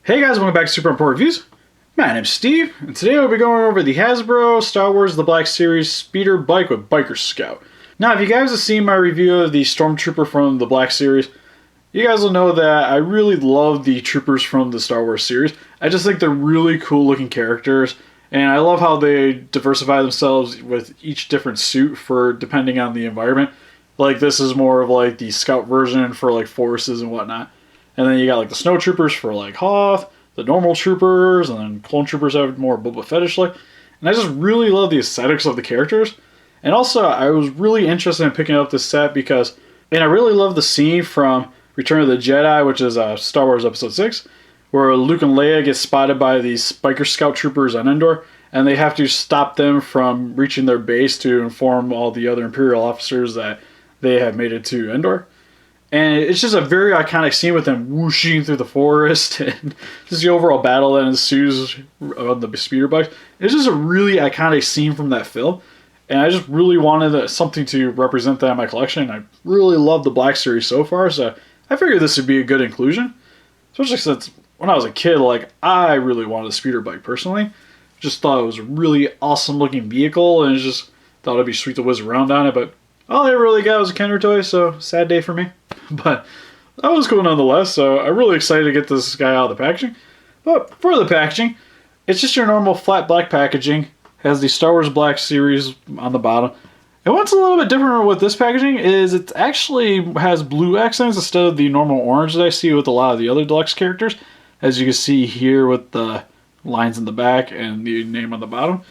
Hey guys, welcome back to Super Important Reviews. My name's Steve, and today we'll be going over the Hasbro Star Wars The Black Series speeder bike with Biker Scout. Now, if you guys have seen my review of the Stormtrooper from the Black Series, you guys will know that I really love the troopers from the Star Wars series. I just think they're really cool looking characters, and I love how they diversify themselves with each different suit for depending on the environment. Like this is more of like the Scout version for like forests and whatnot. And then you got like the snow troopers for like Hoth, the normal troopers, and then clone troopers have more Boba Fettish like. And I just really love the aesthetics of the characters. And also, I was really interested in picking up this set because, and I really love the scene from Return of the Jedi, which is Star Wars Episode 6, where Luke and Leia get spotted by these Biker Scout troopers on Endor, and they have to stop them from reaching their base to inform all the other Imperial officers that they have made it to Endor. And it's just a very iconic scene with them whooshing through the forest and just the overall battle that ensues on the speeder bikes. It's just a really iconic scene from that film. And I just really wanted something to represent that in my collection. I really love the Black Series so far, so I figured this would be a good inclusion. Especially since when I was a kid, like I really wanted a speeder bike personally. Just thought it was a really awesome looking vehicle and just thought it'd be sweet to whiz around on it, but all I really got was a Kenner toy, so sad day for me. But that was cool nonetheless, so I'm really excited to get this guy out of the packaging. But for the packaging, it's just your normal flat black packaging. Has the Star Wars Black Series on the bottom. And what's a little bit different with this packaging is it actually has blue accents instead of the normal orange that I see with a lot of the other deluxe characters. As you can see here with the lines in the back and the name on the bottom.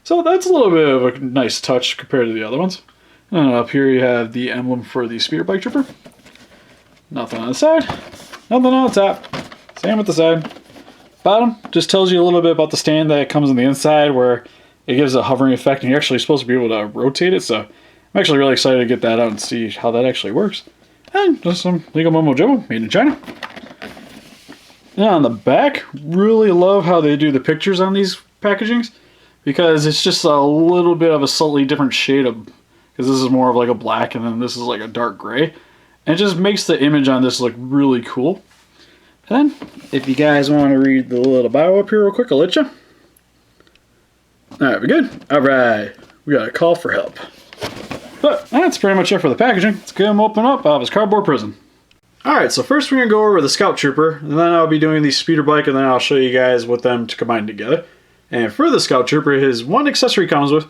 So that's a little bit of a nice touch compared to the other ones. And up here you have the emblem for the speeder bike trooper. Nothing on the side, nothing on the top. Same with the side. Bottom just tells you a little bit about the stand that comes on the inside where it gives a hovering effect and you're actually supposed to be able to rotate it. So I'm actually really excited to get that out and see how that actually works. And just some legal mumbo jumbo made in China. Now on the back, really love how they do the pictures on these packagings because it's just a little bit of a slightly different shade of, because this is more of like a black and then this is like a dark gray. And it just makes the image on this look really cool. And if you guys want to read the little bio up here real quick, I'll let you. Alright, we good? Alright, we got a call for help. But that's pretty much it for the packaging. Let's get him open up out of his cardboard prison. Alright, so first we're going to go over the Scout Trooper, and then I'll be doing the speeder bike, and then I'll show you guys what them to combine together. And for the Scout Trooper, his one accessory he comes with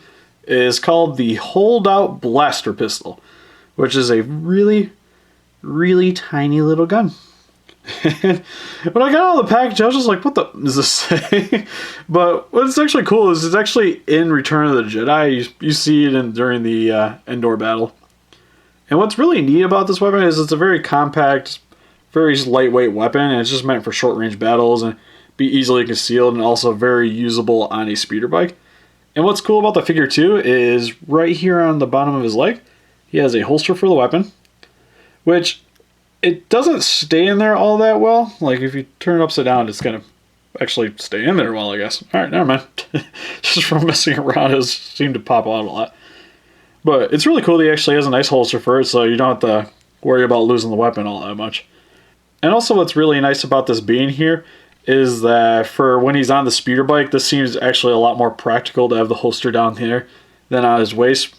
is called the Holdout Blaster Pistol, which is a really tiny little gun. And when I got out of the package, I was just like, what the does this say? But what's actually cool is it's actually in Return of the Jedi. You see it during the Endor battle. And what's really neat about this weapon is it's a very compact, very lightweight weapon, and it's just meant for short-range battles and be easily concealed and also very usable on a speeder bike. And what's cool about the figure too is right here on the bottom of his leg, he has a holster for the weapon, which it doesn't stay in there all that well. Like if you turn it upside down, it's gonna actually stay in there well, I guess. Alright, never mind. Just from messing around, it seemed to pop out a lot. But it's really cool that he actually has a nice holster for it, so you don't have to worry about losing the weapon all that much. And also what's really nice about this being here is that for when he's on the speeder bike, this seems actually a lot more practical to have the holster down here than on his waist.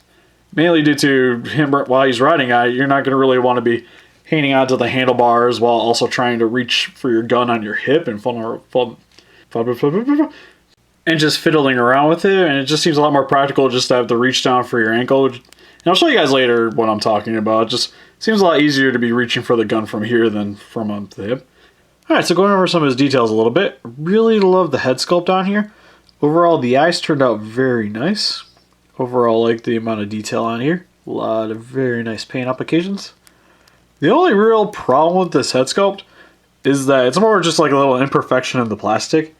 Mainly due to him while he's riding on it, you're not going to really want to be hanging onto the handlebars while also trying to reach for your gun on your hip and just fiddling around with it. And it just seems a lot more practical just to have the reach down for your ankle. And I'll show you guys later what I'm talking about. It just seems a lot easier to be reaching for the gun from here than from the hip. Alright, so going over some of his details a little bit. Really love the head sculpt on here. Overall, the eyes turned out very nice. Overall, I like the amount of detail on here. A lot of very nice paint applications. The only real problem with this head sculpt is that it's more just like a little imperfection in the plastic.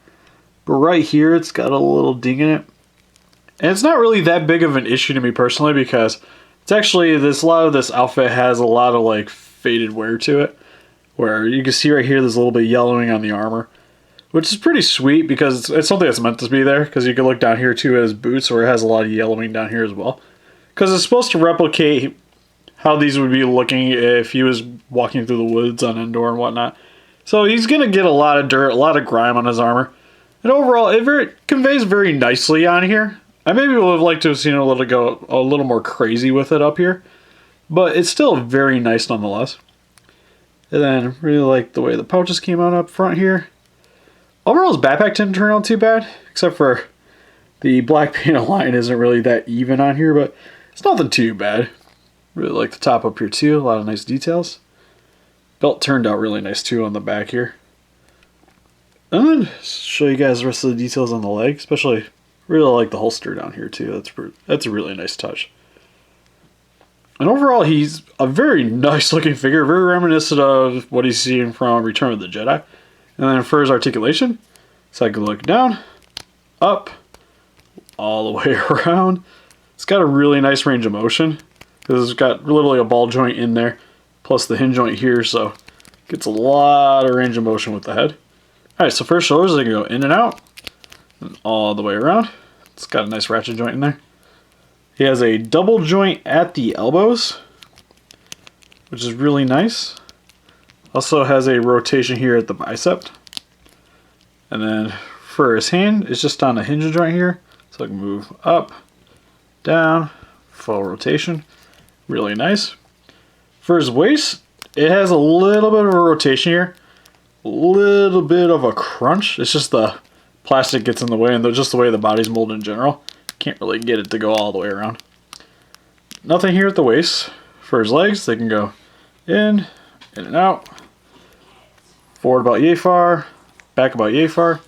But right here, it's got a little ding in it. And it's not really that big of an issue to me personally because it's actually, a lot of this outfit has a lot of like faded wear to it. Where you can see right here, there's a little bit of yellowing on the armor. Which is pretty sweet because it's something that's meant to be there. Because you can look down here too at his boots where it has a lot of yellowing down here as well. Because it's supposed to replicate how these would be looking if he was walking through the woods on Endor and whatnot. So he's going to get a lot of dirt, a lot of grime on his armor. And overall, it conveys very nicely on here. I maybe would have liked to have seen it go a little more crazy with it up here. But it's still very nice nonetheless. And then really like the way the pouches came out up front here. Overall, his backpack didn't turn out too bad, except for the black paint line isn't really that even on here, but it's nothing too bad. Really like the top up here too, a lot of nice details. Belt turned out really nice too on the back here. And then show you guys the rest of the details on the leg, especially really like the holster down here too. That's a really nice touch. And overall, he's a very nice looking figure, very reminiscent of what he's seen from Return of the Jedi. And then for his articulation, so I can look down, up, all the way around. It's got a really nice range of motion because it's got literally a ball joint in there, plus the hinge joint here, so gets a lot of range of motion with the head. Alright, so first shoulders, they can go in and out, and all the way around. It's got a nice ratchet joint in there. He has a double joint at the elbows, which is really nice. Also has a rotation here at the bicep. And then for his hand, it's just on a hinge joint here. So I can move up, down, full rotation. Really nice. For his waist, it has a little bit of a rotation here. A little bit of a crunch. It's just the plastic gets in the way and just the way the body's molded in general. Can't really get it to go all the way around. Nothing here at the waist. For his legs, they can go in and out. Forward about yay far, back about yay far.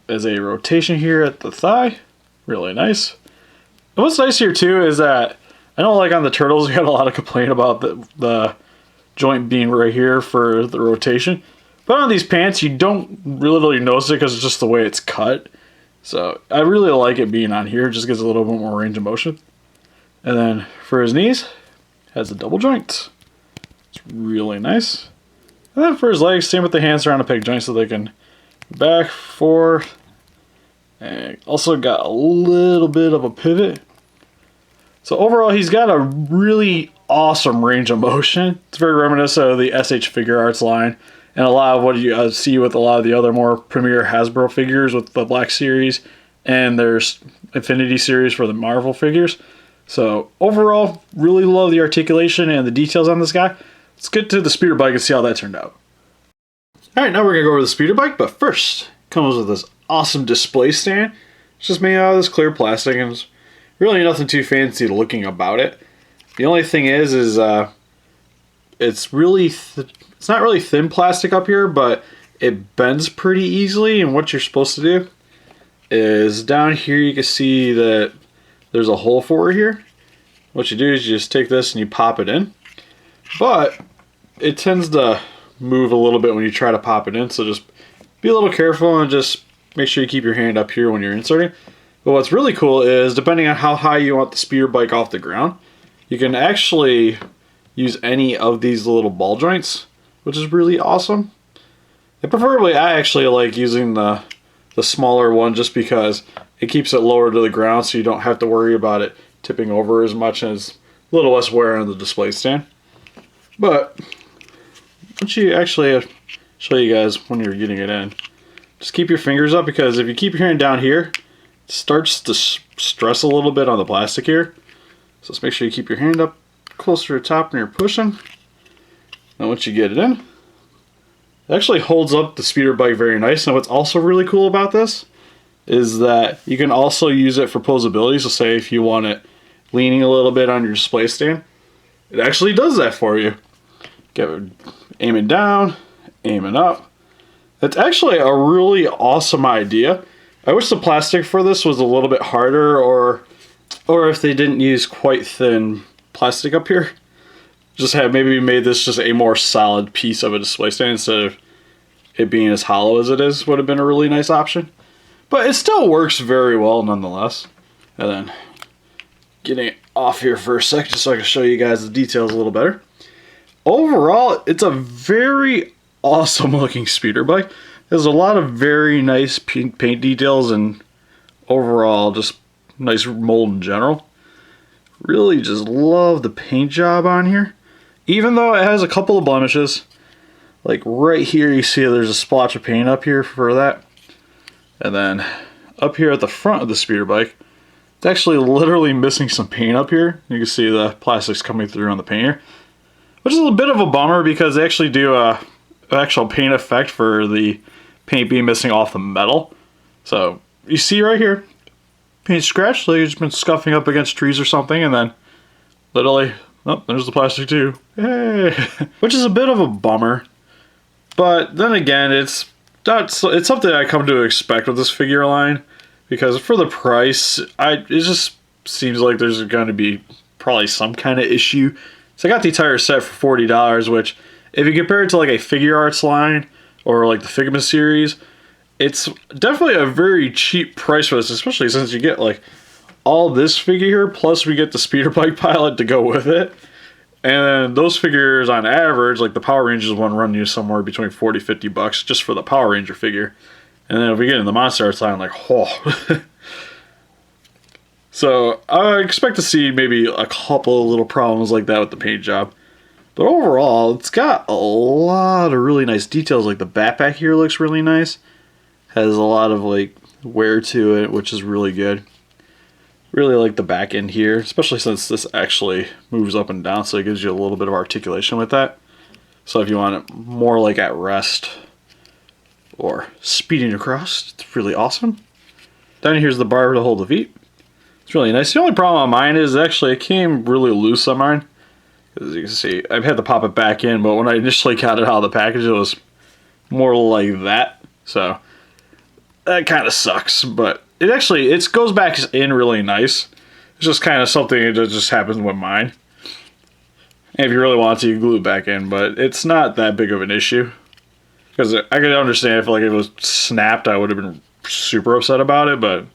There's a rotation here at the thigh. Really nice. And what's nice here too is that I know like on the turtles we had a lot of complaint about the joint being right here for the rotation. But on these pants you don't really notice it because it's just the way it's cut. So I really like it being on here. It just gives a little bit more range of motion. And then for his knees, has a double joint. It's really nice. And then for his legs, same with the hands around a peg joint so they can back, forth. And also got a little bit of a pivot. So overall, he's got a really awesome range of motion. It's very reminiscent of the SH Figure Arts line. And a lot of what you see with a lot of the other more premier Hasbro figures with the Black Series. And there's Infinity Series for the Marvel figures. So overall, really love the articulation and the details on this guy. Let's get to the speeder bike and see how that turned out. Alright, now we're going to go over the speeder bike. But first, it comes with this awesome display stand. It's just made out of this clear plastic. And it's really nothing too fancy looking about it. The only thing is it's not really thin plastic up here, but it bends pretty easily. And what you're supposed to do is down here you can see that there's a hole for it here. What you do is you just take this and you pop it in. But it tends to move a little bit when you try to pop it in, so just be a little careful and just make sure you keep your hand up here when you're inserting. But what's really cool is depending on how high you want the speeder bike off the ground, you can actually use any of these little ball joints, which is really awesome. And preferably I actually like using the smaller one just because it keeps it lower to the ground so you don't have to worry about it tipping over as much, and it's a little less wear on the display stand. But once you actually show you guys when you're getting it in, just keep your fingers up, because if you keep your hand down here, it starts to stress a little bit on the plastic here. So just make sure you keep your hand up closer to the top when you're pushing. Now once you get it in, it actually holds up the speeder bike very nice. And what's also really cool about this is that you can also use it for posability. So say if you want it leaning a little bit on your display stand, it actually does that for you. Get it aiming down, aiming up. It's actually a really awesome idea. I wish the plastic for this was a little bit harder, or if they didn't use quite thin plastic up here. Just have maybe made this just a more solid piece of a display stand instead of it being as hollow as it is. Would have been a really nice option. But it still works very well nonetheless. And then getting it off here for a sec just so I can show you guys the details a little better. Overall, it's a very awesome looking speeder bike. There's a lot of very nice paint details and overall just nice mold in general. Really just love the paint job on here. Even though it has a couple of blemishes, Like right here, you see there's a splotch of paint up here for that. And then up here at the front of the speeder bike, it's actually literally missing some paint up here. You can see the plastics coming through on the paint here, which is a bit of a bummer because they actually do an actual paint effect for the paint being missing off the metal. So you see right here, paint scratch, like it's been scuffing up against trees or something, and then literally, oh, there's the plastic too. Hey! Which is a bit of a bummer. But then again, it's something I come to expect with this figure line, because for the price, it just seems like there's going to be probably some kind of issue. So I got the entire set for $40, which if you compare it to like a Figure Arts line or like the Figma series, it's definitely a very cheap price for this, especially since you get like all this figure here, plus we get the speeder bike pilot to go with it. And those figures on average, like the Power Rangers one, run you somewhere between $40-50 just for the Power Ranger figure. And then if we get in the Monster Arts line, like, oh. So I expect to see maybe a couple of little problems like that with the paint job. But overall, it's got a lot of really nice details. Like the backpack here looks really nice. Has a lot of like wear to it, which is really good. Really like the back end here, especially since this actually moves up and down, so it gives you a little bit of articulation with that. So if you want it more like at rest or speeding across, it's really awesome. Down here's the bar to hold the feet. It's really nice. The only problem on mine is actually it came really loose on mine. As you can see, I've had to pop it back in, but when I initially got it out of the package, it was more like that. So that kind of sucks, but it goes back in really nice. It's just kind of something that just happens with mine. And if you really want to, you glue it back in, but it's not that big of an issue. Because I could understand if like it was snapped, I would have been super upset about it, but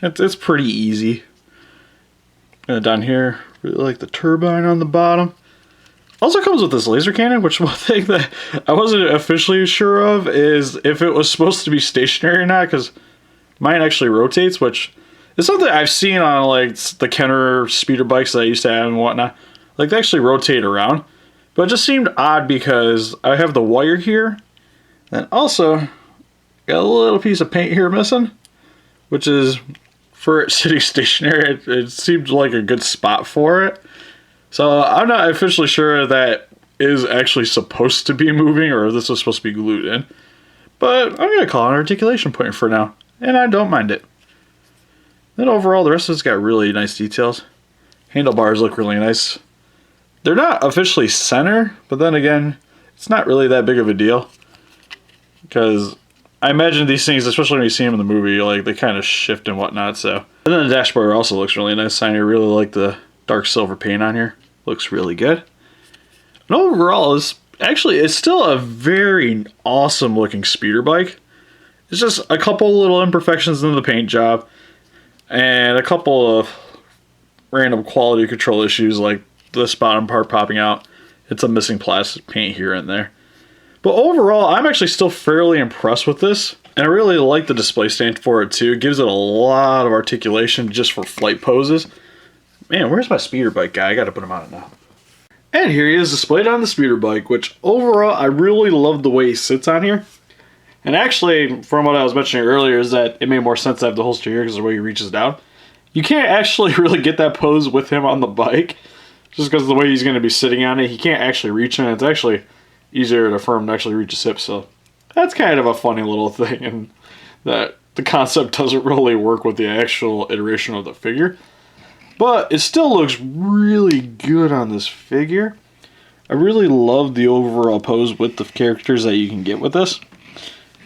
it's pretty easy. And down here, really like the turbine on the bottom. Also comes with this laser cannon, which one thing that I wasn't officially sure of is if it was supposed to be stationary or not, because mine actually rotates, which is something I've seen on like the Kenner speeder bikes that I used to have and whatnot. Like they actually rotate around, but it just seemed odd because I have the wire here, and also got a little piece of paint here missing, which is for it sitting stationary. It seemed like a good spot for it. So I'm not officially sure that is actually supposed to be moving or if this was supposed to be glued in. But I'm going to call it an articulation point for now. And I don't mind it. Then overall, the rest of it's got really nice details. Handlebars look really nice. They're not officially center, but then again, it's not really that big of a deal. Because I imagine these things, especially when you see them in the movie, like they kind of shift and whatnot. So, and then the dashboard also looks really nice. I really like the dark silver paint on here. Looks really good. And overall, it's still a very awesome looking speeder bike. It's just a couple little imperfections in the paint job and a couple of random quality control issues like this bottom part popping out. It's a missing plastic paint here and there. But overall, I'm actually still fairly impressed with this. And I really like the display stand for it too. It gives it a lot of articulation just for flight poses. Man, where's my speeder bike guy? I gotta put him on it now. And here he is displayed on the speeder bike, which overall, I really love the way he sits on here. And actually, from what I was mentioning earlier, is that it made more sense to have the holster here because of the way he reaches down. You can't actually really get that pose with him on the bike, just because of the way he's going to be sitting on it. He can't actually reach in. It's actually easier for him to actually reach his hips. So that's kind of a funny little thing, and that the concept doesn't really work with the actual iteration of the figure. But it still looks really good on this figure. I really love the overall pose with the characters that you can get with this.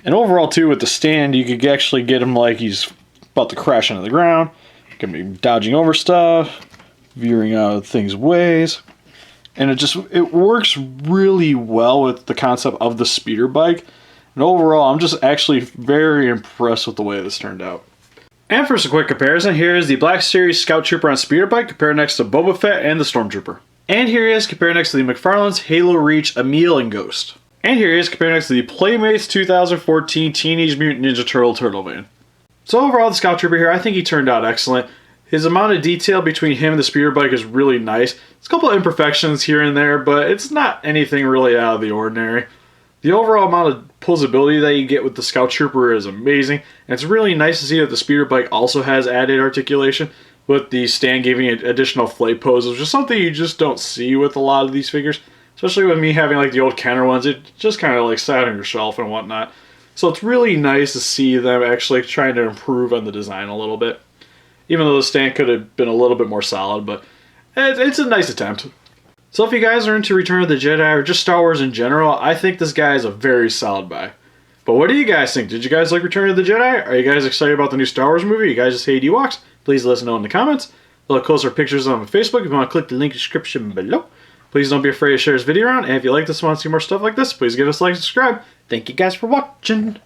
And overall, too, with the stand, you could actually get him like he's about to crash into the ground. You can be dodging over stuff, veering out of things' ways. And it works really well with the concept of the speeder bike. And overall, I'm just actually very impressed with the way this turned out. And for some quick comparison, here is the Black Series Scout Trooper on speeder bike compared next to Boba Fett and the Stormtrooper. And here he is compared next to the McFarlane's Halo Reach, Emil, and Ghost. And here he is compared next to the Playmates 2014 Teenage Mutant Ninja Turtle Turtle Van. So overall, the Scout Trooper here, I think he turned out excellent. His amount of detail between him and the speeder bike is really nice. There's a couple of imperfections here and there, but it's not anything really out of the ordinary. The overall amount of posability that you get with the Scout Trooper is amazing, and it's really nice to see that the speeder bike also has added articulation, with the stand giving it additional flight poses, which is something you just don't see with a lot of these figures. Especially with me having like the old Kenner ones, it just kind of like sat on your shelf and whatnot. So it's really nice to see them actually trying to improve on the design a little bit. Even though the stand could have been a little bit more solid, but it's a nice attempt. So if you guys are into Return of the Jedi or just Star Wars in general, I think this guy is a very solid buy. But what do you guys think? Did you guys like Return of the Jedi? Are you guys excited about the new Star Wars movie? You guys just hate Ewoks? Please let us know in the comments. Look closer pictures on Facebook if you want to click the link in the description below. Please don't be afraid to share this video around. And if you like this and want to see more stuff like this, please give us a like and subscribe. Thank you guys for watching.